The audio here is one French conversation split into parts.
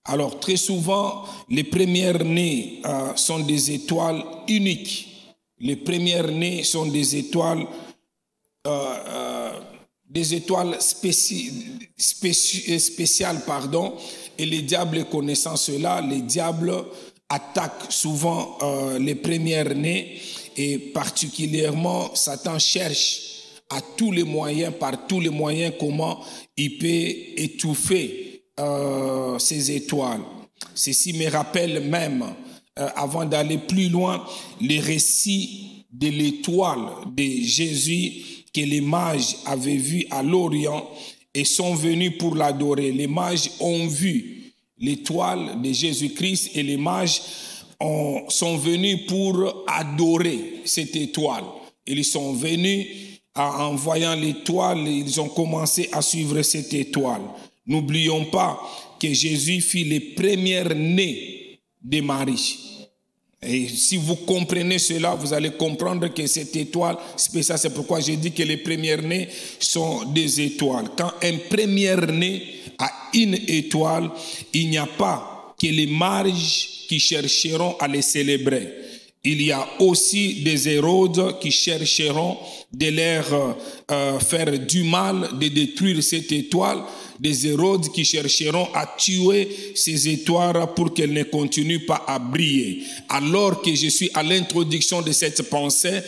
Alors, très souvent, les premières-nées sont des étoiles uniques. Les premières-nées sont des étoiles spéciales, et les diables connaissant cela, les diables attaquent souvent les premières-nées, et particulièrement Satan cherche à tous les moyens, par tous les moyens, comment il peut étouffer ces étoiles. Ceci me rappelle même, avant d'aller plus loin, les récits de l'étoile de Jésus que les mages avaient vu à l'Orient et sont venus pour l'adorer. Les mages ont vu l'étoile de Jésus-Christ et les mages sont venus pour adorer cette étoile. Ils sont venus en voyant l'étoile, ils ont commencé à suivre cette étoile. N'oublions pas que Jésus fit les premières-nées de Marie. Et si vous comprenez cela, vous allez comprendre que cette étoile spéciale, c'est pourquoi j'ai dit que les premières-nées sont des étoiles. Quand un premier-né a une étoile, il n'y a pas que les mages qui chercheront à les célébrer. Il y a aussi des Hérodes qui chercheront de leur faire du mal, de détruire cette étoile, des Hérodes qui chercheront à tuer ces étoiles pour qu'elles ne continuent pas à briller. Alors que je suis à l'introduction de cette pensée,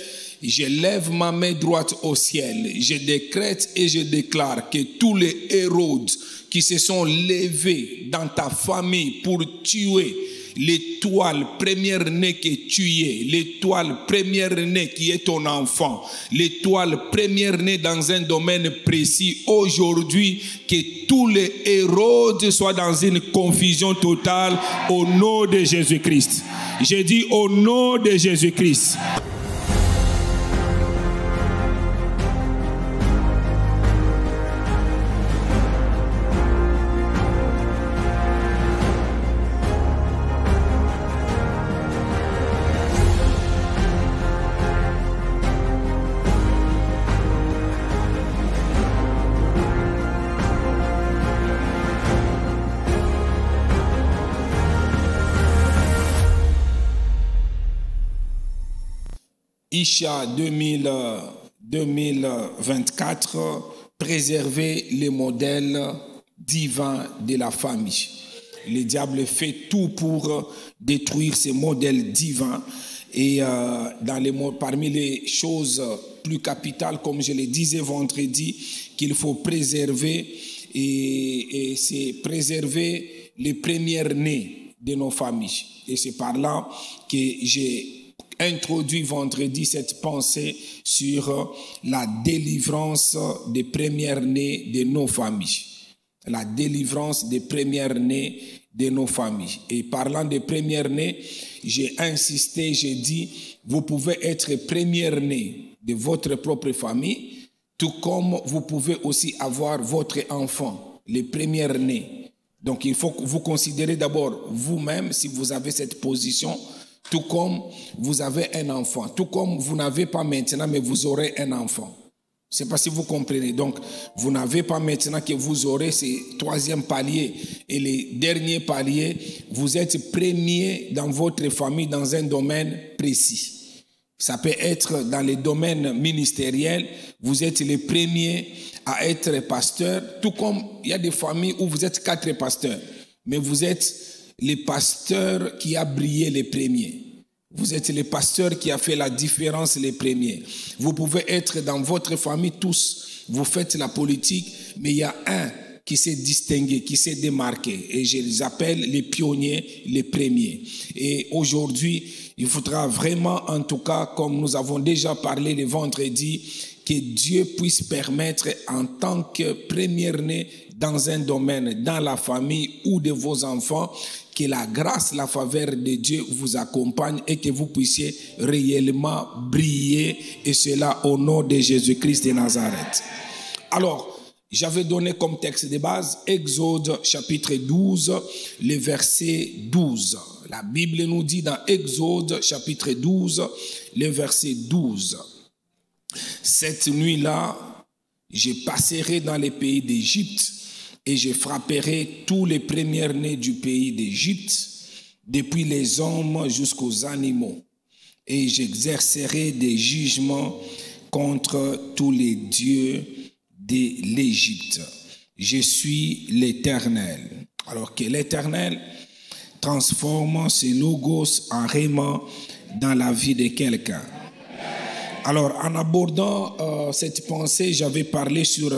je lève ma main droite au ciel, je décrète et je déclare que tous les Hérodes qui se sont levés dans ta famille pour tuer l'étoile première-née que tu es, l'étoile première-née qui est ton enfant, l'étoile première-née dans un domaine précis, aujourd'hui, que tous les Hérodes soient dans une confusion totale au nom de Jésus-Christ. J'ai dit au nom de Jésus-Christ. Isha 2024, préserver les modèles divins de la famille. Le diable fait tout pour détruire ces modèles divins. Et parmi les choses plus capitales, comme je le disais vendredi, qu'il faut préserver, et c'est préserver les premières-nées de nos familles. Et c'est par là que j'ai introduit vendredi cette pensée sur la délivrance des premières-nées de nos familles. La délivrance des premières-nées de nos familles. Et parlant des premières-nées, j'ai insisté, j'ai dit, vous pouvez être première-né de votre propre famille, tout comme vous pouvez aussi avoir votre enfant, les premières-nés. Donc il faut que vous considérez d'abord vous-même, si vous avez cette position, tout comme vous avez un enfant, tout comme vous n'avez pas maintenant, mais vous aurez un enfant. Je ne sais pas si vous comprenez. Donc, vous n'avez pas maintenant que vous aurez ce troisième palier. Et les derniers paliers, vous êtes premier dans votre famille dans un domaine précis. Ça peut être dans les domaines ministériels, vous êtes les premiers à être pasteur, tout comme il y a des familles où vous êtes 4 pasteurs, mais vous êtes les pasteurs qui a brillé les premiers. Vous êtes les pasteurs qui a fait la différence les premiers. Vous pouvez être dans votre famille tous, vous faites la politique, mais il y a un qui s'est distingué, qui s'est démarqué. Et je les appelle les pionniers, les premiers. Et aujourd'hui, il faudra vraiment, en tout cas, comme nous avons déjà parlé le vendredi, que Dieu puisse permettre en tant que première-né dans un domaine, dans la famille ou de vos enfants, que la grâce, la faveur de Dieu vous accompagne et que vous puissiez réellement briller, et cela au nom de Jésus-Christ de Nazareth. Alors, j'avais donné comme texte de base Exode chapitre 12, le verset 12. La Bible nous dit dans Exode chapitre 12, le verset 12. Cette nuit-là, je passerai dans les pays d'Égypte et je frapperai tous les premiers-nés du pays d'Égypte, depuis les hommes jusqu'aux animaux, et j'exercerai des jugements contre tous les dieux de l'Égypte. Je suis l'Éternel. Alors que l'Éternel transforme ce logos en réma dans la vie de quelqu'un. Alors, en abordant cette pensée, j'avais parlé sur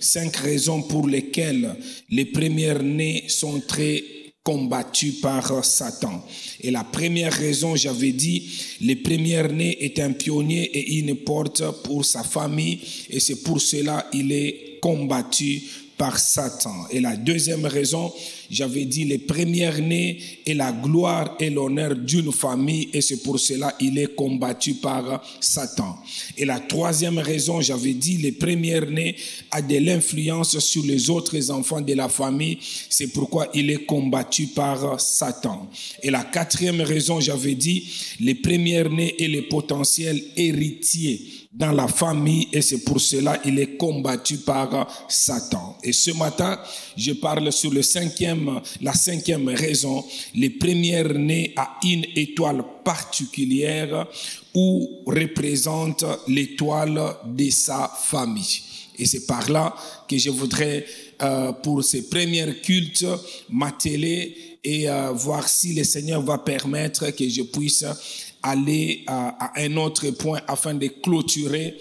5 raisons pour lesquelles les premiers-nés sont très combattus par Satan. Et la première raison, j'avais dit, le premier-né est un pionnier et il ne porte pour sa famille, et c'est pour cela qu'il est combattu par Satan. Et la deuxième raison, j'avais dit, le premier-né est la gloire et l'honneur d'une famille, et c'est pour cela qu'il est combattu par Satan. Et la troisième raison, j'avais dit, le premier-né a de l'influence sur les autres enfants de la famille, c'est pourquoi il est combattu par Satan. Et la quatrième raison, j'avais dit, le premier-né est le potentiel héritier dans la famille, et c'est pour cela qu'il est combattu par Satan. Et ce matin, je parle sur la cinquième raison. Le premier-né a une étoile particulière ou représente l'étoile de sa famille. Et c'est par là que je voudrais, pour ces premiers cultes, m'atteler et voir si le Seigneur va permettre que je puisse aller à un autre point afin de clôturer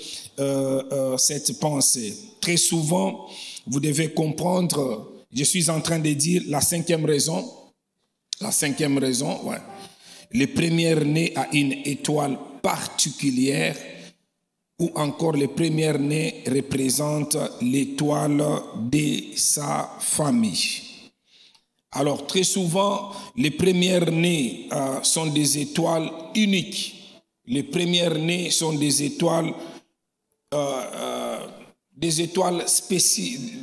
cette pensée. Très souvent, vous devez comprendre, je suis en train de dire la cinquième raison, ouais. Le premier-né a une étoile particulière, ou encore le premier-né représente l'étoile de sa famille. Alors, très souvent, les premiers-nés sont des étoiles uniques. Les premiers-nés sont des étoiles spéciales,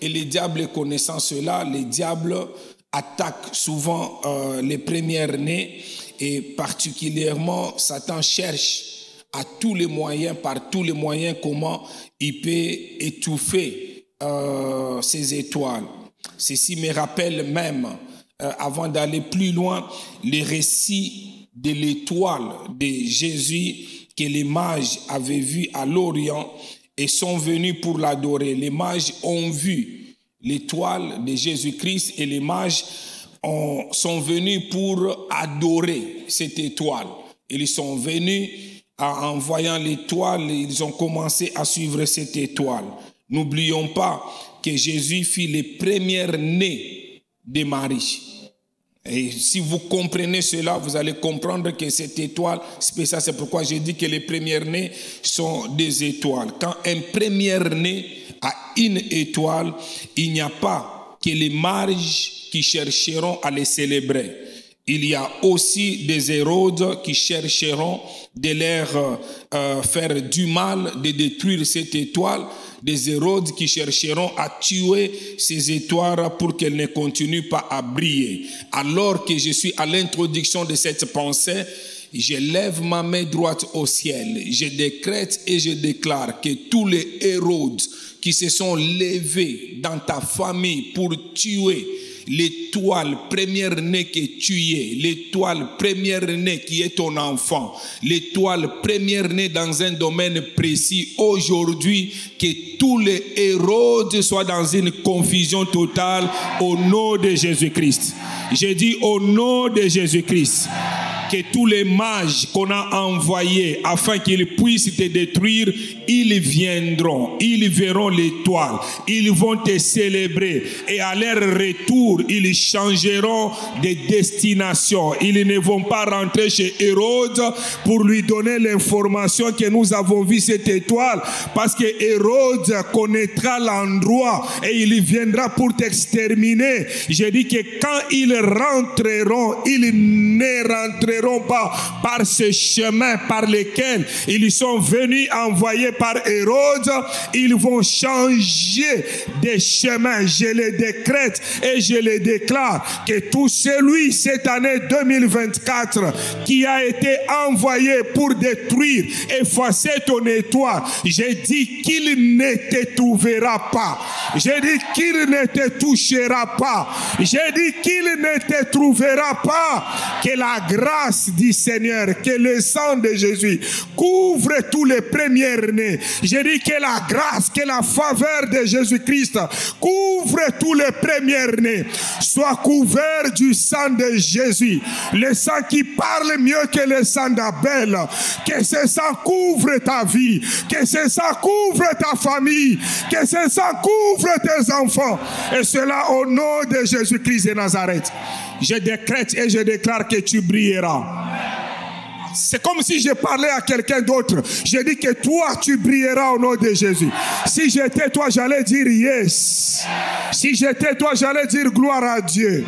et le diable connaissant cela, le diable attaque souvent les premiers-nés, et particulièrement, Satan cherche par tous les moyens, comment il peut étouffer ces étoiles. Ceci me rappelle même, avant d'aller plus loin, le récit de l'étoile de Jésus que les mages avaient vu à l'Orient et sont venus pour l'adorer. Les mages ont vu l'étoile de Jésus-Christ et les mages sont venus pour adorer cette étoile. Ils sont venus en voyant l'étoile, ils ont commencé à suivre cette étoile. N'oublions pas que Jésus fut le premier-né de Marie. Et si vous comprenez cela, vous allez comprendre que cette étoile spéciale, c'est pourquoi j'ai dit que les premiers-nés sont des étoiles. Quand un premier-né a une étoile, il n'y a pas que les mages qui chercheront à les célébrer. Il y a aussi des Hérodes qui chercheront de leur faire du mal, de détruire cette étoile, des Hérodes qui chercheront à tuer ces étoiles pour qu'elles ne continuent pas à briller. Alors que je suis à l'introduction de cette pensée, je lève ma main droite au ciel, je décrète et je déclare que tous les Hérodes qui se sont levés dans ta famille pour tuer l'étoile première-née que tu es, l'étoile première-née qui est ton enfant, l'étoile première-née dans un domaine précis, aujourd'hui, que tous les Hérodes soient dans une confusion totale au nom de Jésus-Christ. J'ai dit au nom de Jésus-Christ. Que tous les mages qu'on a envoyés afin qu'ils puissent te détruire, ils viendront, ils verront l'étoile, ils vont te célébrer et à leur retour, ils changeront de destination. Ils ne vont pas rentrer chez Hérode pour lui donner l'information que nous avons vu cette étoile, parce que Hérode connaîtra l'endroit et il viendra pour t'exterminer. J'ai dit que quand ils rentreront, ils ne rentreront trouveront pas par ce chemin par lequel ils sont venus envoyés par Hérode, ils vont changer de chemin. Je le décrète et je le déclare que tout celui cette année 2024 qui a été envoyé pour détruire, effacer ton étoile, j'ai dit qu'il ne te trouvera pas. J'ai dit qu'il ne te touchera pas. J'ai dit qu'il ne te trouvera pas. Que la grâce du Seigneur, que le sang de Jésus couvre tous les premiers-nés. J'ai dit que la grâce, que la faveur de Jésus-Christ couvre tous les premiers-nés. Sois couvert du sang de Jésus. Le sang qui parle mieux que le sang d'Abel. Que ce sang couvre ta vie. Que ce sang couvre ta famille. Que ce sang couvre tes enfants. Et cela au nom de Jésus-Christ de Nazareth. Je décrète et je déclare que tu brilleras. C'est comme si je parlais à quelqu'un d'autre. Je dis que toi, tu brilleras au nom de Jésus. Si j'étais toi, j'allais dire yes. Si j'étais toi, j'allais dire gloire à Dieu.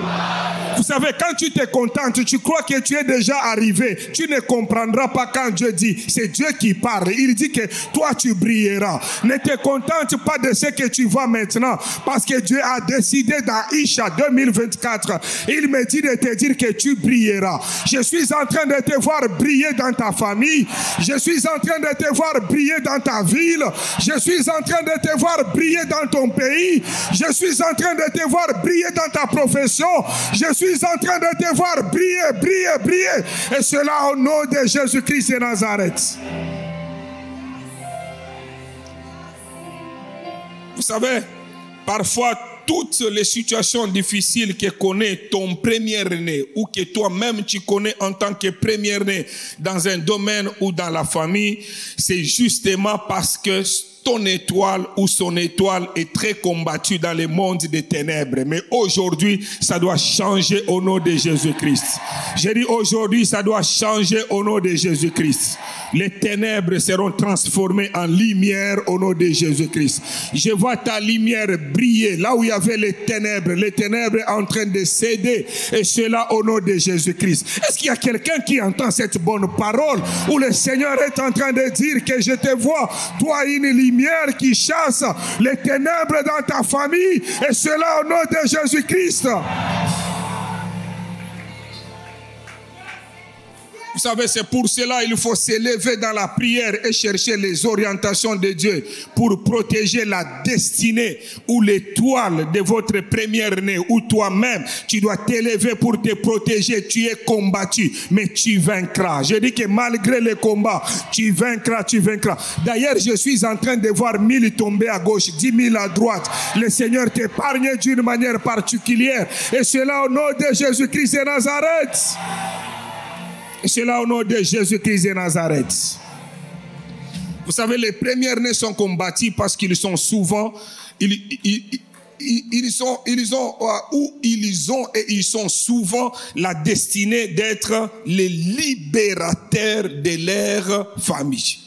Vous savez, quand tu te contentes, tu crois que tu es déjà arrivé. Tu ne comprendras pas quand Dieu dit. C'est Dieu qui parle. Il dit que toi, tu brilleras. Ne te contente pas de ce que tu vois maintenant. Parce que Dieu a décidé dans Isha 2024. Il me dit de te dire que tu brilleras. Je suis en train de te voir briller dans ta famille, je suis en train de te voir briller dans ta ville, je suis en train de te voir briller dans ton pays, je suis en train de te voir briller dans ta profession, je suis en train de te voir briller, briller, briller, et cela au nom de Jésus-Christ de Nazareth. Vous savez, parfois toutes les situations difficiles que connaît ton premier-né ou que toi-même tu connais en tant que premier-né dans un domaine ou dans la famille, c'est justement parce que ton étoile ou son étoile est très combattue dans le monde des ténèbres. Mais aujourd'hui, ça doit changer au nom de Jésus-Christ. J'ai dit aujourd'hui, ça doit changer au nom de Jésus-Christ. Les ténèbres seront transformées en lumière au nom de Jésus-Christ. Je vois ta lumière briller là où il y avait les ténèbres en train de céder, et cela au nom de Jésus-Christ. Est-ce qu'il y a quelqu'un qui entend cette bonne parole où le Seigneur est en train de dire que je te vois, toi, une lumière qui chasse les ténèbres dans ta famille, et cela au nom de Jésus-Christ? Vous savez, c'est pour cela qu'il faut s'élever dans la prière et chercher les orientations de Dieu pour protéger la destinée ou l'étoile de votre première-né, ou toi-même, tu dois t'élever pour te protéger. Tu es combattu, mais tu vaincras. Je dis que malgré les combats, tu vaincras, tu vaincras. D'ailleurs, je suis en train de voir 1000 tomber à gauche, 10 000 à droite. Le Seigneur t'épargne d'une manière particulière. Et cela au nom de Jésus-Christ de Nazareth. Et cela au nom de Jésus-Christ de Nazareth. Vous savez, les premiers-nés sont combattus parce qu'ils sont souvent, ils sont souvent la destinée d'être les libérateurs de leur famille.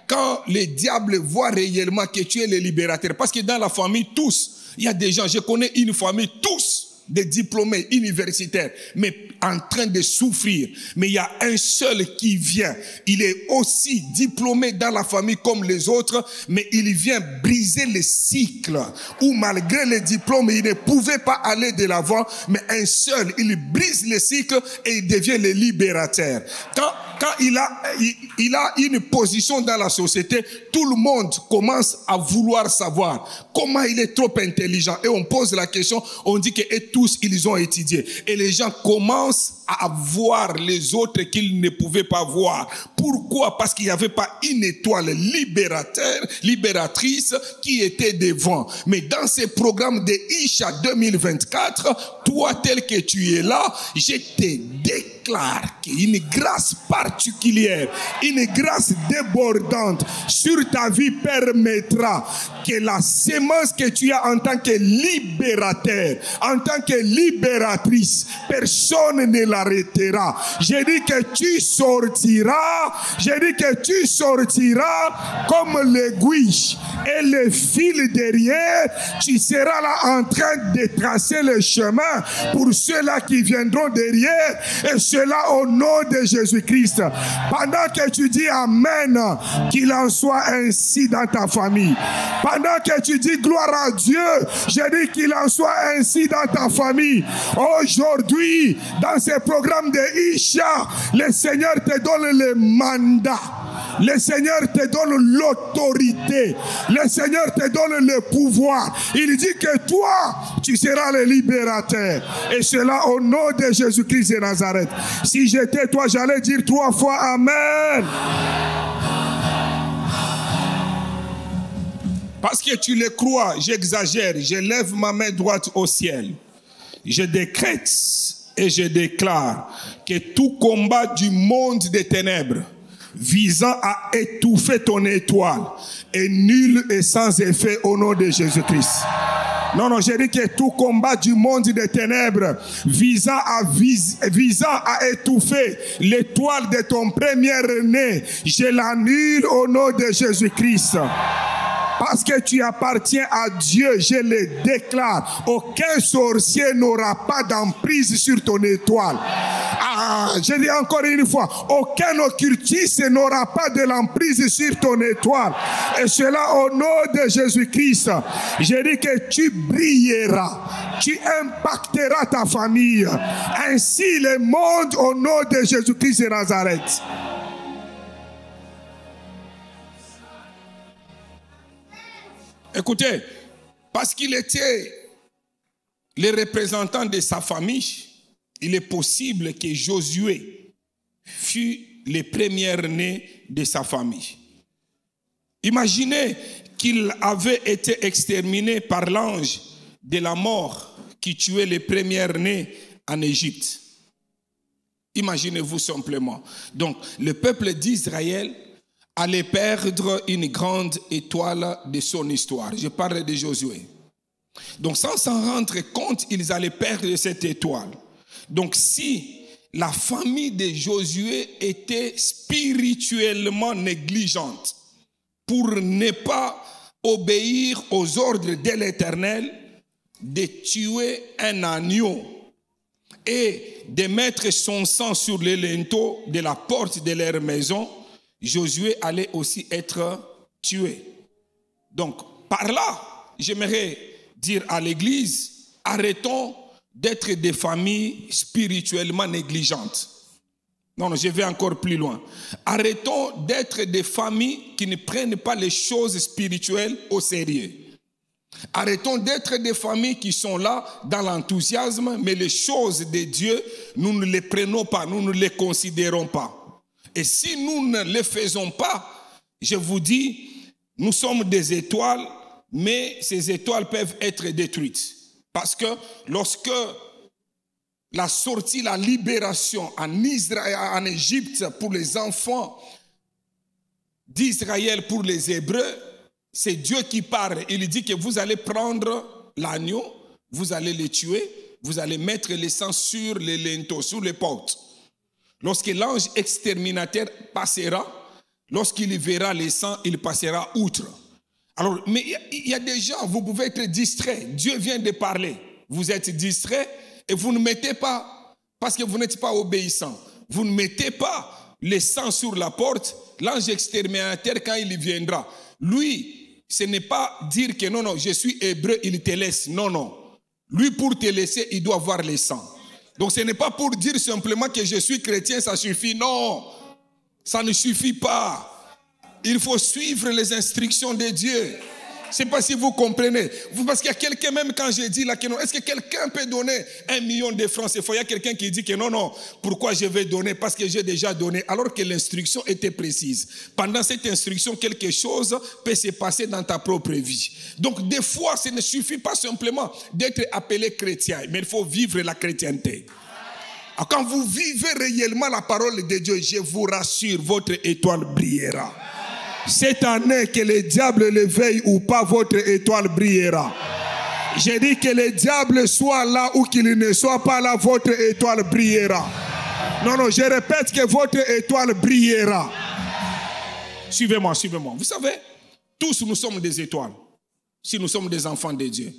Quand le diable voit réellement que tu es le libérateur, parce que dans la famille, tous, il y a des gens, je connais une famille, tous, des diplômés universitaires, mais en train de souffrir. Mais il y a un seul qui vient. Il est aussi diplômé dans la famille comme les autres, mais il vient briser le cycle où malgré les diplômes, il ne pouvait pas aller de l'avant, mais un seul, il brise le cycle et il devient le libérateur. Quand il a une position dans la société, tout le monde commence à vouloir savoir comment il est trop intelligent. Et on pose la question, on dit que tous, ils ont étudié. Et les gens commencent à voir les autres qu'ils ne pouvaient pas voir. Pourquoi? Parce qu'il n'y avait pas une étoile libératrice qui était devant. Mais dans ces programmes de Isha 2024, toi tel que tu es là, je te déclare qu'une grâce particulière, une grâce débordante sur ta vie permettra que la sémence que tu as en tant que libérateur, en tant que libératrice, personne ne l'arrêtera. J'ai dit que tu sortiras, comme l'aiguille et le fil derrière, tu seras là en train de tracer le chemin pour ceux-là qui viendront derrière, et cela au nom de Jésus-Christ. Pendant que tu dis Amen, qu'il en soit ainsi dans ta famille. Pendant que tu dis gloire à Dieu, je dis qu'il en soit ainsi dans ta famille. Aujourd'hui, dans ce programme de Isha, le Seigneur te donne le mandat. Le Seigneur te donne l'autorité. Le Seigneur te donne le pouvoir. Il dit que toi, tu seras le libérateur. Et cela au nom de Jésus-Christ de Nazareth. Si j'étais toi, j'allais dire 3 fois Amen. Parce que tu le crois, j'exagère. Je lève ma main droite au ciel. Je décrète et je déclare que tout combat du monde des ténèbres visant à étouffer ton étoile est nul et sans effet au nom de Jésus-Christ. Non, j'ai dit que tout combat du monde des ténèbres visant à étouffer l'étoile de ton premier-né, je l'annule au nom de Jésus-Christ. Parce que tu appartiens à Dieu, je le déclare. Aucun sorcier n'aura pas d'emprise sur ton étoile. Je dis encore une fois, aucun occultiste n'aura pas de l'emprise sur ton étoile. Et cela au nom de Jésus-Christ. Je dis que tu brilleras, tu impacteras ta famille. Ainsi le monde au nom de Jésus-Christ de Nazareth. Écoutez, parce qu'il était le représentant de sa famille, il est possible que Josué fût le premier-né de sa famille. Imaginez qu'il avait été exterminé par l'ange de la mort qui tuait les premiers-nés en Égypte. Imaginez-vous simplement. Donc, le peuple d'Israël allait perdre une grande étoile de son histoire. Je parle de Josué. Donc, sans s'en rendre compte, ils allaient perdre cette étoile. Donc, si la famille de Josué était spirituellement négligente pour ne pas obéir aux ordres de l'Éternel, de tuer un agneau et de mettre son sang sur les linteaux de la porte de leur maison, Josué allait aussi être tué. Donc, par là, j'aimerais dire à l'Église, arrêtons d'être des familles spirituellement négligentes. Non, je vais encore plus loin. Arrêtons d'être des familles qui ne prennent pas les choses spirituelles au sérieux. Arrêtons d'être des familles qui sont là dans l'enthousiasme, mais les choses de Dieu, nous ne les prenons pas, nous ne les considérons pas. Et si nous ne les faisons pas, je vous dis, nous sommes des étoiles, mais ces étoiles peuvent être détruites. Parce que lorsque la sortie, la libération en Israël, en Égypte pour les enfants d'Israël, pour les Hébreux, c'est Dieu qui parle. Il dit que vous allez prendre l'agneau, vous allez le tuer, vous allez mettre le sang sur les linteaux, sur les portes. Lorsque l'ange exterminateur passera, lorsqu'il verra le sang, il passera outre. Alors, mais il y a des gens, vous pouvez être distrait. Dieu vient de parler. Vous êtes distrait et vous ne mettez pas, parce que vous n'êtes pas obéissant, vous ne mettez pas le sang sur la porte. L'ange exterminateur, quand il viendra, lui, ce n'est pas dire que non, je suis hébreu, il te laisse. Non. Lui, pour te laisser, il doit avoir le sang. Donc ce n'est pas pour dire simplement que je suis chrétien, ça suffit. Non, ça ne suffit pas. Il faut suivre les instructions de Dieu. Je ne sais pas si vous comprenez. Parce qu'il y a quelqu'un, même quand j'ai dit là, que non, est-ce que quelqu'un peut donner 1 million de francs CFA? Il y a quelqu'un qui dit que non, pourquoi je vais donner? Parce que j'ai déjà donné, alors que l'instruction était précise. Pendant cette instruction, quelque chose peut se passer dans ta propre vie. Donc des fois, ce ne suffit pas simplement d'être appelé chrétien, mais il faut vivre la chrétienté. Quand vous vivez réellement la parole de Dieu, je vous rassure, votre étoile brillera. Cette année, que le diable le veille ou pas, votre étoile brillera. J'ai dit que le diable soit là ou qu'il ne soit pas là, votre étoile brillera. Non, non, je répète que votre étoile brillera. Suivez-moi, suivez-moi. Vous savez, tous nous sommes des étoiles. Si nous sommes des enfants de Dieu.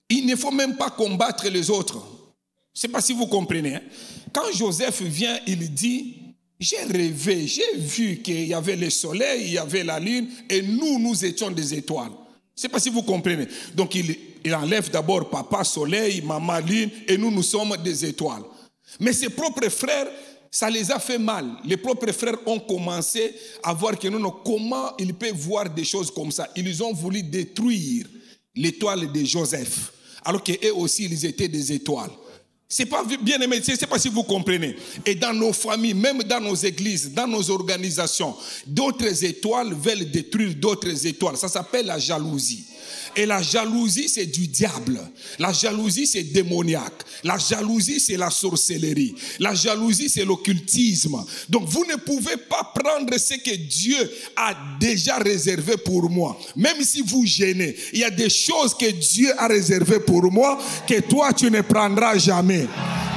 Il ne faut même pas combattre les autres. Je ne sais pas si vous comprenez. Hein? Quand Joseph vient, il dit, j'ai rêvé, j'ai vu qu'il y avait le soleil, il y avait la lune, et nous étions des étoiles. Je ne sais pas si vous comprenez. Donc il enlève d'abord papa soleil, maman lune, et nous sommes des étoiles. Mais ses propres frères, ça les a fait mal. Les propres frères ont commencé à voir que non, comment ils peuvent voir des choses comme ça. Ils ont voulu détruire l'étoile de Joseph, alors qu'eux aussi, ils étaient des étoiles. C'est pas bien aimé, je ne sais pas si vous comprenez. Et dans nos familles, même dans nos églises, dans nos organisations, d'autres étoiles veulent détruire d'autres étoiles. Ça s'appelle la jalousie. Et la jalousie, c'est du diable. La jalousie, c'est démoniaque. La jalousie, c'est la sorcellerie. La jalousie, c'est l'occultisme. Donc, vous ne pouvez pas prendre ce que Dieu a déjà réservé pour moi. Même si vous gênez, il y a des choses que Dieu a réservées pour moi que toi, tu ne prendras jamais.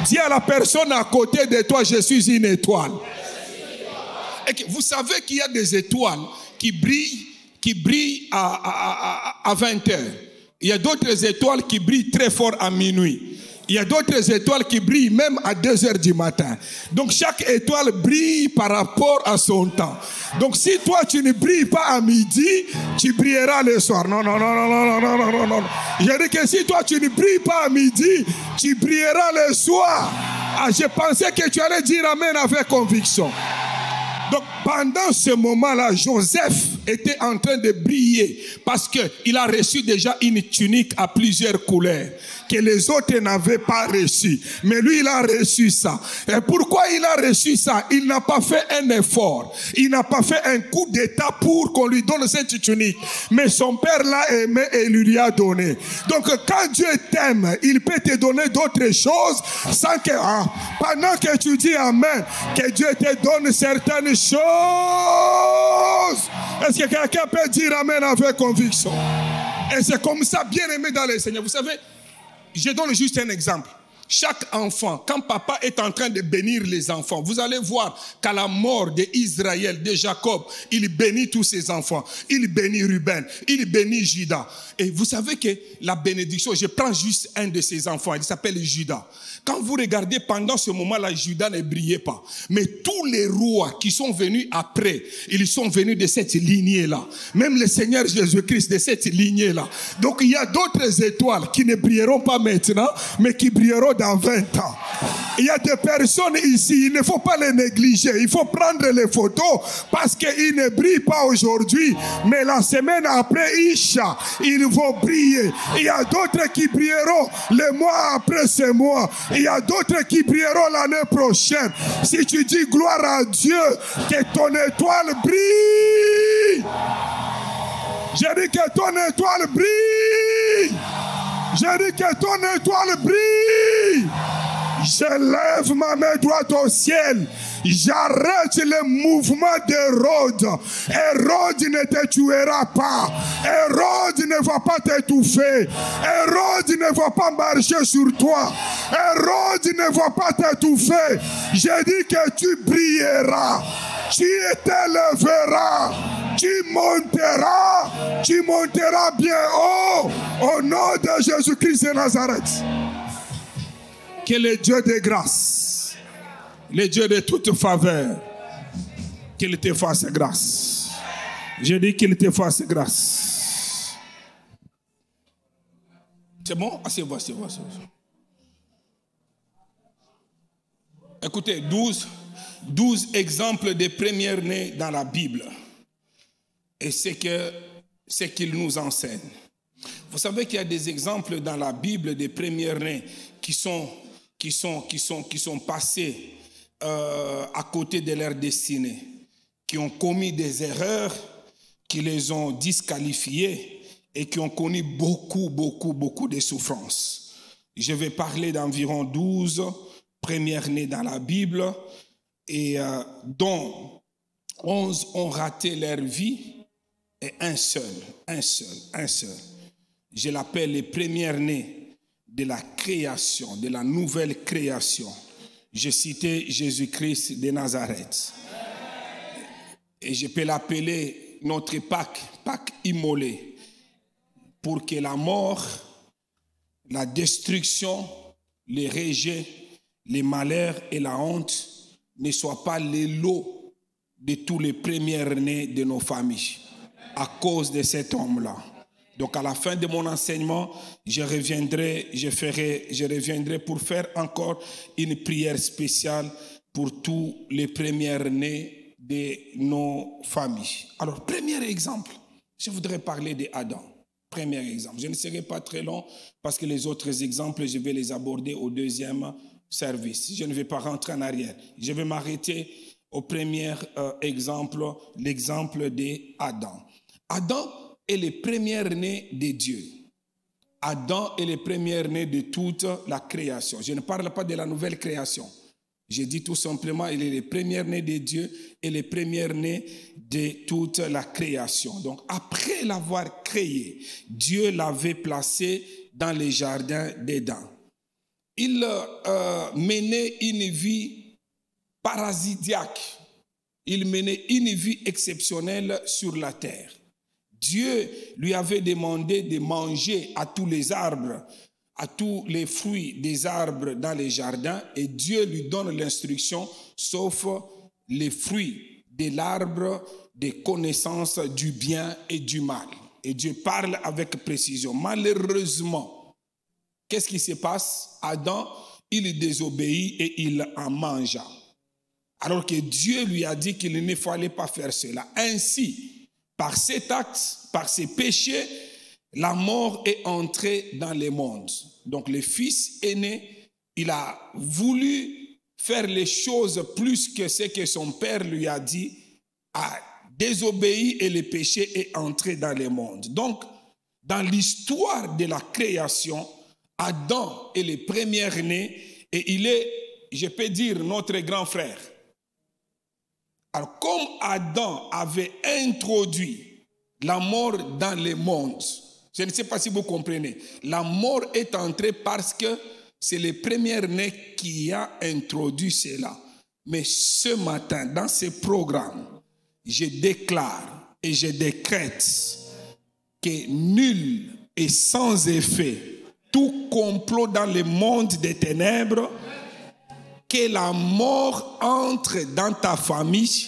Dis à la personne à côté de toi, je suis une étoile. Et que vous savez qu'il y a des étoiles qui brillent à 20 heures. Il y a d'autres étoiles qui brillent très fort à minuit. Il y a d'autres étoiles qui brillent même à 2 heures du matin. Donc chaque étoile brille par rapport à son temps. Donc si toi tu ne brilles pas à midi, tu brilleras le soir. Non, non, non, non, non, non, non, non, non. Je dis que si toi tu ne brilles pas à midi, tu brilleras le soir. Ah, je pensais que tu allais dire amen avec conviction. Donc pendant ce moment-là, Joseph était en train de briller parce qu'il a reçu déjà une tunique à plusieurs couleurs que les autres n'avaient pas reçu. Mais lui, il a reçu ça. Et pourquoi il a reçu ça? Il n'a pas fait un effort. Il n'a pas fait un coup d'état pour qu'on lui donne cette tunique. Mais son père l'a aimé et lui a donné. Donc quand Dieu t'aime, il peut te donner d'autres choses sans que, pendant que tu dis amen, que Dieu te donne certaines choses. Est-ce que quelqu'un peut dire amen avec conviction? Et c'est comme ça, bien aimé dans le Seigneur. Vous savez, je donne juste un exemple. Chaque enfant, quand papa est en train de bénir les enfants, vous allez voir qu'à la mort d'Israël, de Jacob, il bénit tous ses enfants. Il bénit Ruben, il bénit Juda. Et vous savez que la bénédiction, je prends juste un de ses enfants, il s'appelle Juda. Quand vous regardez pendant ce moment-là, Juda ne brillait pas. Mais tous les rois qui sont venus après, ils sont venus de cette lignée-là. Même le Seigneur Jésus-Christ de cette lignée-là. Donc il y a d'autres étoiles qui ne brilleront pas maintenant, mais qui brilleront dans 20 ans. Il y a des personnes ici, il ne faut pas les négliger. Il faut prendre les photos parce qu'ils ne brillent pas aujourd'hui. Mais la semaine après Isha, ils vont briller. Il y a d'autres qui brilleront le mois après ce mois. Il y a d'autres qui brilleront l'année prochaine. Si tu dis gloire à Dieu, que ton étoile brille. Je dis que ton étoile brille. Je dis que ton étoile brille. Je lève ma main droite au ciel. J'arrête le mouvement d'Hérode. Hérode ne te tuera pas. Hérode ne va pas t'étouffer. Hérode ne va pas marcher sur toi. Hérode ne va pas t'étouffer. J'ai dit que tu brilleras. Tu t'élèveras. Tu monteras bien haut au nom de Jésus-Christ de Nazareth. Que le Dieu de grâce, le Dieu de toute faveur, qu'il te fasse grâce. Je dis qu'il te fasse grâce. C'est bon? Asseyez-vous, asseyez-vous. Écoutez, 12 exemples de premiers-nés dans la Bible. Et c'est qu'il nous enseigne. Vous savez qu'il y a des exemples dans la Bible des premiers-nés qui sont passés à côté de leur destinée, qui ont commis des erreurs, qui les ont disqualifiés et qui ont connu beaucoup de souffrances. Je vais parler d'environ 12 premiers-nés dans la Bible et dont 11 ont raté leur vie et un seul. Je l'appelle les premiers-nés de la création, de la nouvelle création. Je citais Jésus-Christ de Nazareth. Et je peux l'appeler notre Pâques immolé, pour que la mort, la destruction, les rejets, les malheurs et la honte ne soient pas les lots de tous les premiers-nés de nos familles à cause de cet homme-là. Donc à la fin de mon enseignement, je reviendrai pour faire encore une prière spéciale pour tous les premiers-nés de nos familles. Alors, premier exemple, je voudrais parler d'Adam. Premier exemple. Je ne serai pas très long parce que les autres exemples, je vais les aborder au deuxième service. Je ne vais pas rentrer en arrière. Je vais m'arrêter au premier exemple, l'exemple d'Adam. Adam est le premier-né de Dieu. Adam est le premier-né de toute la création. Je ne parle pas de la nouvelle création. Je dis tout simplement, il est le premier-né de Dieu et le premier-né de toute la création. Donc, après l'avoir créé, Dieu l'avait placé dans le jardin d'Éden. Il menait une vie parasitiaque. Il menait une vie exceptionnelle sur la terre. Dieu lui avait demandé de manger à tous les arbres, à tous les fruits des arbres dans les jardins, et Dieu lui donne l'instruction, sauf les fruits de l'arbre des connaissances du bien et du mal. Et Dieu parle avec précision. Malheureusement, qu'est-ce qui se passe? Adam, il désobéit et il en mangea. Alors que Dieu lui a dit qu'il ne fallait pas faire cela. Ainsi, par cet acte, par ses péchés, la mort est entrée dans le monde. Donc le fils aîné, il a voulu faire les choses plus que ce que son père lui a dit, a désobéi et le péché est entré dans le monde. Donc, dans l'histoire de la création, Adam est le premier-né et il est, je peux dire, notre grand frère. Alors, comme Adam avait introduit la mort dans le monde, je ne sais pas si vous comprenez, la mort est entrée parce que c'est le premier-né qui a introduit cela. Mais ce matin, dans ce programme, je déclare et je décrète que nul et sans effet tout complot dans le monde des ténèbres, que la mort entre dans ta famille,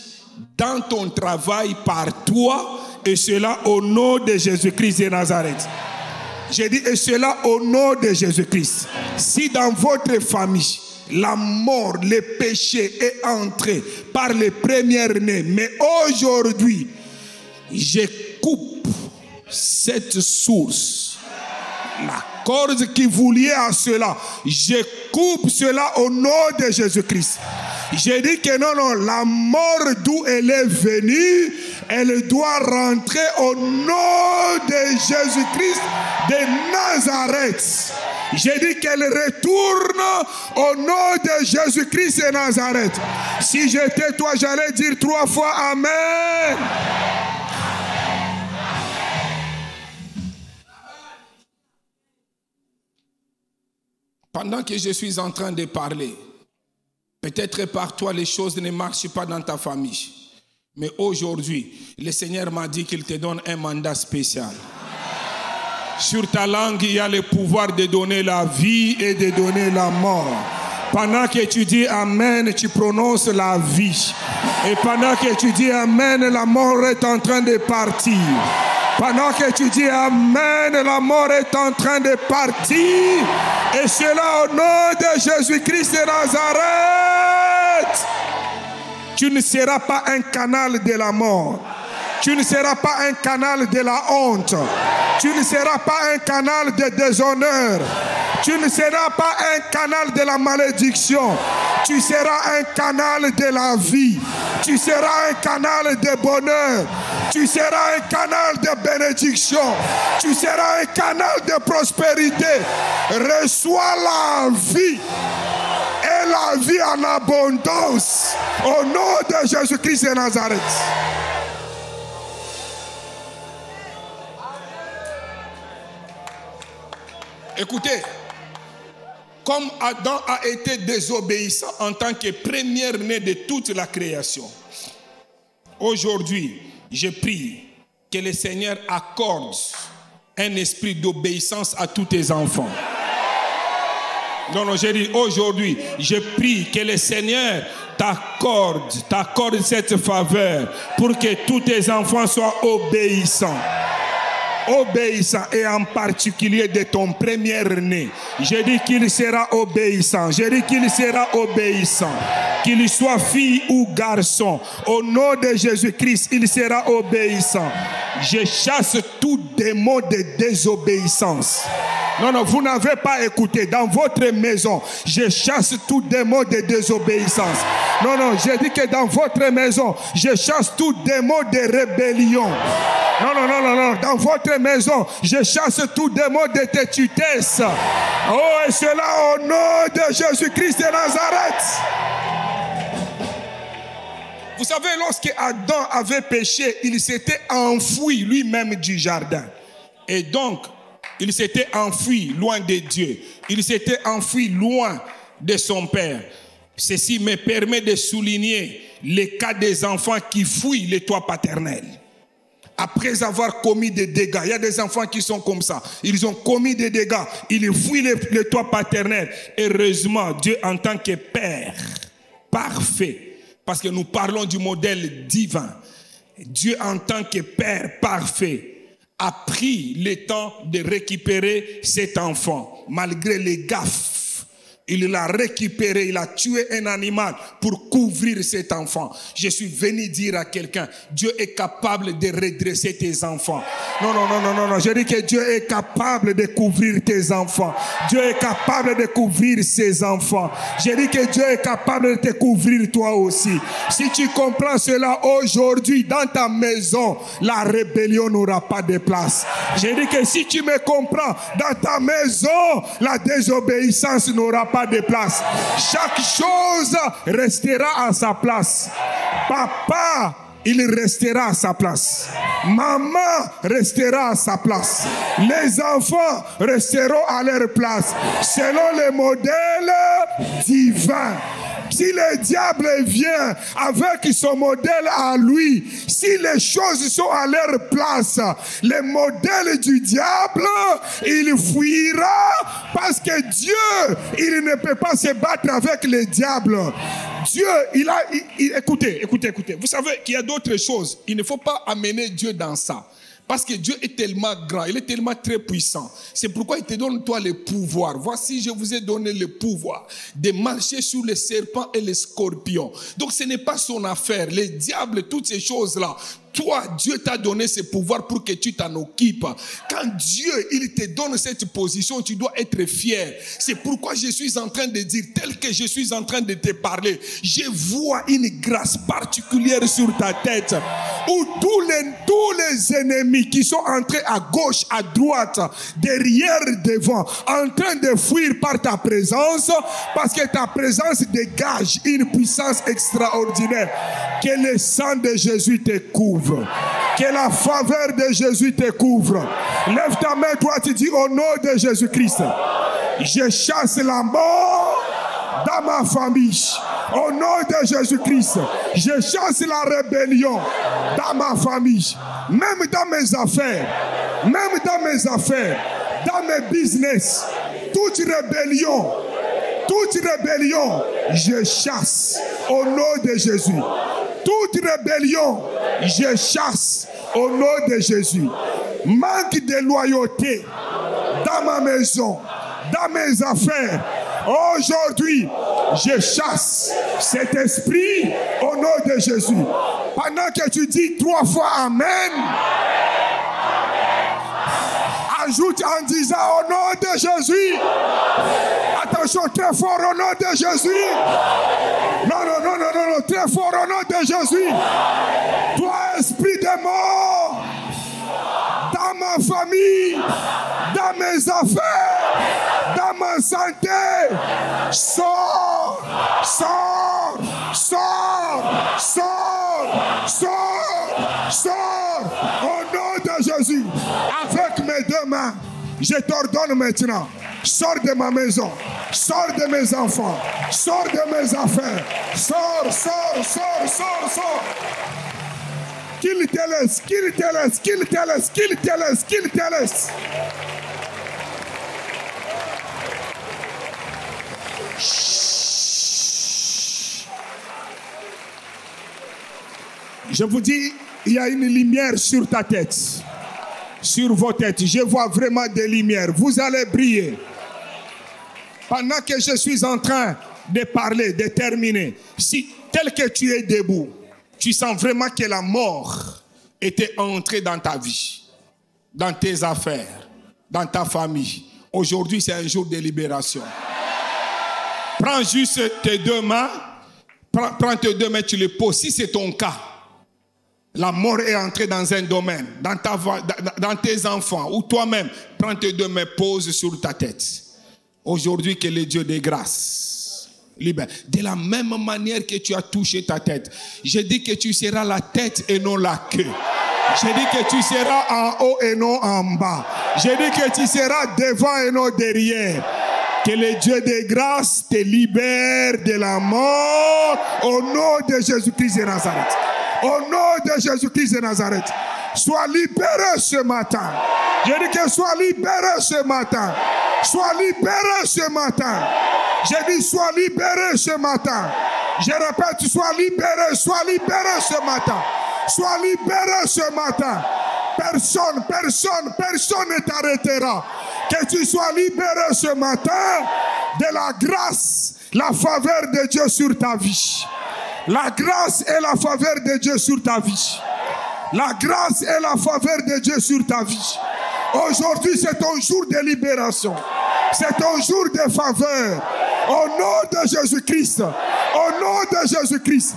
dans ton travail, par toi, et cela au nom de Jésus-Christ de Nazareth. J'ai dit, et cela au nom de Jésus-Christ. Si dans votre famille, la mort, le péché est entré par les premiers-nés, mais aujourd'hui, je coupe cette source, la corde qui vous liait à cela, je coupe cela au nom de Jésus-Christ. J'ai dit que non, la mort d'où elle est venue, elle doit rentrer au nom de Jésus-Christ de Nazareth. J'ai dit qu'elle retourne au nom de Jésus-Christ de Nazareth. Si j'étais toi, j'allais dire 3 fois Amen. Pendant que je suis en train de parler, peut-être par toi les choses ne marchent pas dans ta famille. Mais aujourd'hui, le Seigneur m'a dit qu'il te donne un mandat spécial. Sur ta langue, il y a le pouvoir de donner la vie et de donner la mort. Pendant que tu dis Amen, tu prononces la vie. Et pendant que tu dis Amen, la mort est en train de partir. Pendant que tu dis Amen, la mort est en train de partir. Et cela au nom de Jésus-Christ de Nazareth. Tu ne seras pas un canal de la mort. Tu ne seras pas un canal de la honte. Tu ne seras pas un canal de déshonneur. Tu ne seras pas un canal de la malédiction. Tu seras un canal de la vie. Tu seras un canal de bonheur. Tu seras un canal de bénédiction. Tu seras un canal de prospérité. Reçois la vie et la vie en abondance. Au nom de Jésus-Christ de Nazareth. Écoutez, comme Adam a été désobéissant en tant que premier-né de toute la création, aujourd'hui, je prie que le Seigneur accorde un esprit d'obéissance à tous tes enfants. Non, j'ai dit aujourd'hui, je prie que le Seigneur t'accorde cette faveur pour que tous tes enfants soient obéissants. Obéissant, et en particulier de ton premier-né. J'ai dit qu'il sera obéissant. J'ai dit qu'il sera obéissant. Qu'il soit fille ou garçon. Au nom de Jésus-Christ, il sera obéissant. Je chasse tout démon de désobéissance. Non, vous n'avez pas écouté. Dans votre maison, je chasse tout démon de désobéissance. Non, j'ai dit que dans votre maison, je chasse tout démon de rébellion. Non. Dans votre maison, je chasse tout démon de têtutesse. Oh, et cela au nom de Jésus-Christ de Nazareth. Vous savez, lorsque Adam avait péché, il s'était enfoui lui-même du jardin. Et donc, il s'était enfui loin de Dieu. Il s'était enfui loin de son Père. Ceci me permet de souligner le cas des enfants qui fuient le toit paternel. Après avoir commis des dégâts, il y a des enfants qui sont comme ça. Ils ont commis des dégâts. Ils fuient le toit paternel. Heureusement, Dieu en tant que Père parfait, parce que nous parlons du modèle divin, Dieu en tant que Père parfait a pris le temps de récupérer cet enfant. Malgré les gaffes, il l'a récupéré, il a tué un animal pour couvrir cet enfant. Je suis venu dire à quelqu'un, Dieu est capable de redresser tes enfants. Non. Je dis que Dieu est capable de couvrir tes enfants. Dieu est capable de couvrir ses enfants. Je dis que Dieu est capable de te couvrir toi aussi. Si tu comprends cela aujourd'hui, dans ta maison, la rébellion n'aura pas de place. Je dis que si tu me comprends, dans ta maison, la désobéissance n'aura pas de place. Chaque chose restera à sa place. Papa, il restera à sa place. Maman restera à sa place. Les enfants resteront à leur place selon le modèle divin. Si le diable vient avec son modèle à lui, si les choses sont à leur place, le modèle du diable, il fuira parce que Dieu, il ne peut pas se battre avec le diable. Dieu, écoutez. Vous savez qu'il y a d'autres choses. Il ne faut pas amener Dieu dans ça. Parce que Dieu est tellement grand, il est tellement très puissant. C'est pourquoi il te donne toi le pouvoir. Voici, je vous ai donné le pouvoir de marcher sur les serpents et les scorpions. Donc ce n'est pas son affaire. Les diables, toutes ces choses-là. Toi, Dieu t'a donné ce pouvoir pour que tu t'en occupes. Quand Dieu, il te donne cette position, tu dois être fier. C'est pourquoi je suis en train de dire, tel que je suis en train de te parler, je vois une grâce particulière sur ta tête, où tous les ennemis qui sont entrés à gauche, à droite, derrière, devant, en train de fuir par ta présence, parce que ta présence dégage une puissance extraordinaire. Que le sang de Jésus te couvre. Que la faveur de Jésus te couvre. Lève ta main, toi, tu dis au nom de Jésus-Christ. Je chasse la mort dans ma famille. Au nom de Jésus-Christ. Je chasse la rébellion dans ma famille. Même dans mes affaires. Même dans mes affaires. Dans mes business. Toute rébellion, je chasse au nom de Jésus. Toute rébellion, je chasse au nom de Jésus. Manque de loyauté dans ma maison, dans mes affaires. Aujourd'hui, je chasse cet esprit au nom de Jésus. Pendant que tu dis 3 fois Amen, ajoute en disant au nom de Jésus. Attention, très fort au nom de Jésus. Non, très fort au nom de Jésus. Toi, esprit de mort, dans ma famille, dans mes affaires, dans ma bonne santé. Sors, sors, sors, sors, sors, sors. Au nom de Jésus, avec mes deux mains, je t'ordonne maintenant, sors de ma maison, sors de mes enfants, sors de mes affaires, sors, sors, sors, sors, sors. Qu'il te laisse, qu'il te laisse, qu'il te laisse, qu'il te laisse, qu'il te laisse. Je vous dis, il y a une lumière sur ta tête, sur vos têtes. Je vois vraiment des lumières. Vous allez briller. Pendant que je suis en train de parler, de terminer, si tel que tu es debout, tu sens vraiment que la mort était entrée dans ta vie, dans tes affaires, dans ta famille. Aujourd'hui, c'est un jour de libération. Prends juste tes deux mains, prends tes deux mains, tu les poses. Si c'est ton cas, la mort est entrée dans un domaine, dans tes enfants, ou toi-même, prends tes deux mains, pose sur ta tête. Aujourd'hui, que le Dieu de grâce libère. De la même manière que tu as touché ta tête, je dis que tu seras la tête et non la queue. Je dis que tu seras en haut et non en bas. Je dis que tu seras devant et non derrière. Que le Dieu de grâce te libère de la mort au nom de Jésus-Christ de Nazareth. Au nom de Jésus-Christ de Nazareth. Sois libéré ce matin. Je dis que sois libéré ce matin. Sois libéré ce matin. Je dis sois libéré ce matin. Je répète, sois libéré ce matin. Sois libéré ce matin. Personne ne t'arrêtera. Que tu sois libéré ce matin de la grâce, la faveur de Dieu sur ta vie. La grâce et la faveur de Dieu sur ta vie. La grâce et la faveur de Dieu sur ta vie. Aujourd'hui, c'est ton jour de libération. C'est ton jour de faveur. Au nom de Jésus-Christ. Au nom de Jésus-Christ.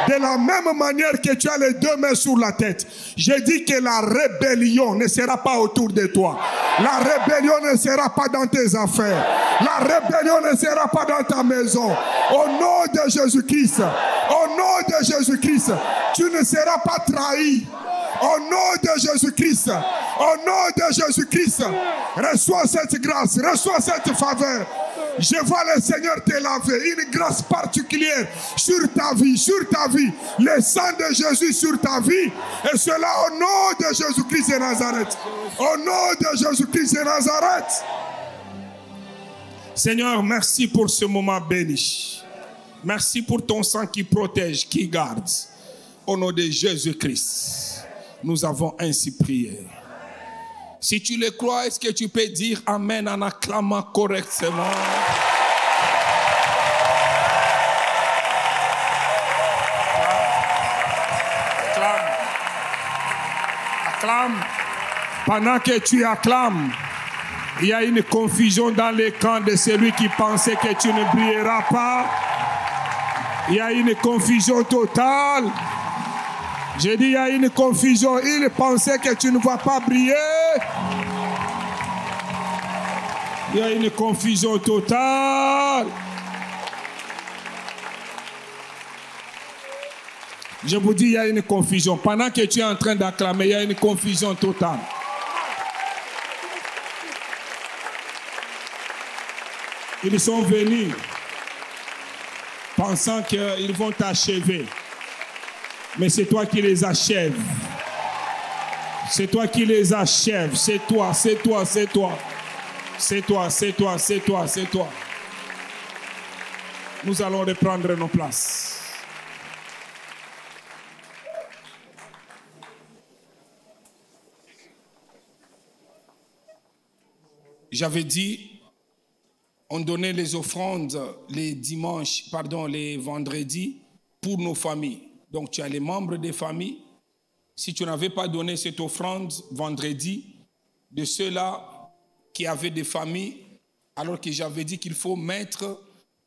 De la même manière que tu as les deux mains sur la tête, je dis que la rébellion ne sera pas autour de toi. La rébellion ne sera pas dans tes affaires. La rébellion ne sera pas dans ta maison. Au nom de Jésus-Christ. Au nom de Jésus-Christ. Tu ne seras pas trahi. Au nom de Jésus-Christ. Au nom de Jésus-Christ. Reçois cette grâce. Reçois cette faveur. Je vois le Seigneur te laver, une grâce particulière sur ta vie, le sang de Jésus sur ta vie, et cela au nom de Jésus-Christ de Nazareth. Au nom de Jésus-Christ de Nazareth. Seigneur, merci pour ce moment béni. Merci pour ton sang qui protège, qui garde. Au nom de Jésus-Christ, nous avons ainsi prié. Si tu le crois, est-ce que tu peux dire Amen en acclamant correctement? Acclame. Pendant que tu acclames, il y a une confusion dans le camp de celui qui pensait que tu ne brilleras pas. Il y a une confusion totale. J'ai dit, il y a une confusion. Il pensait que tu ne vas pas briller. Il y a une confusion totale. Je vous dis, il y a une confusion. Pendant que tu es en train d'acclamer, il y a une confusion totale. Ils sont venus pensant qu'ils vont t'achever. Mais c'est toi qui les achèves. C'est toi qui les achèves. C'est toi, c'est toi, c'est toi. C'est toi, c'est toi, c'est toi, c'est toi. Nous allons reprendre nos places. J'avais dit, on donnait les offrandes les vendredis pour nos familles. Donc, tu as les membres des familles. Si tu n'avais pas donné cette offrande vendredi, de ceux-là qui avaient des familles, alors que j'avais dit qu'il faut mettre,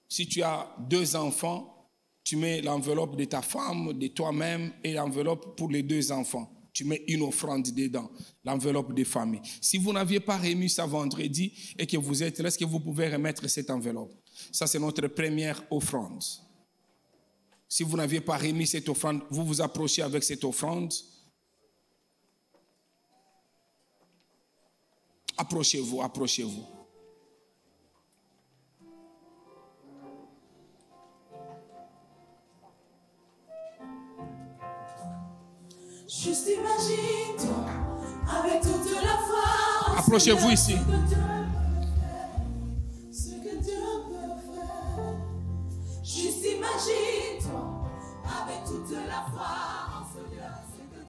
si tu as 2 enfants, tu mets l'enveloppe de ta femme, de toi-même et l'enveloppe pour les 2 enfants. Tu mets une offrande dedans, l'enveloppe de famille. Si vous n'aviez pas remis ça vendredi et que vous êtes là, est-ce que vous pouvez remettre cette enveloppe? Ça, c'est notre première offrande. Si vous n'aviez pas remis cette offrande, vous vous approchez avec cette offrande. Approchez-vous, approchez-vous. Juste imagine-toi avec toute la foi. Approchez-vous ici. Ce que Dieu peut faire. Juste imagine-toi avec toute la foi.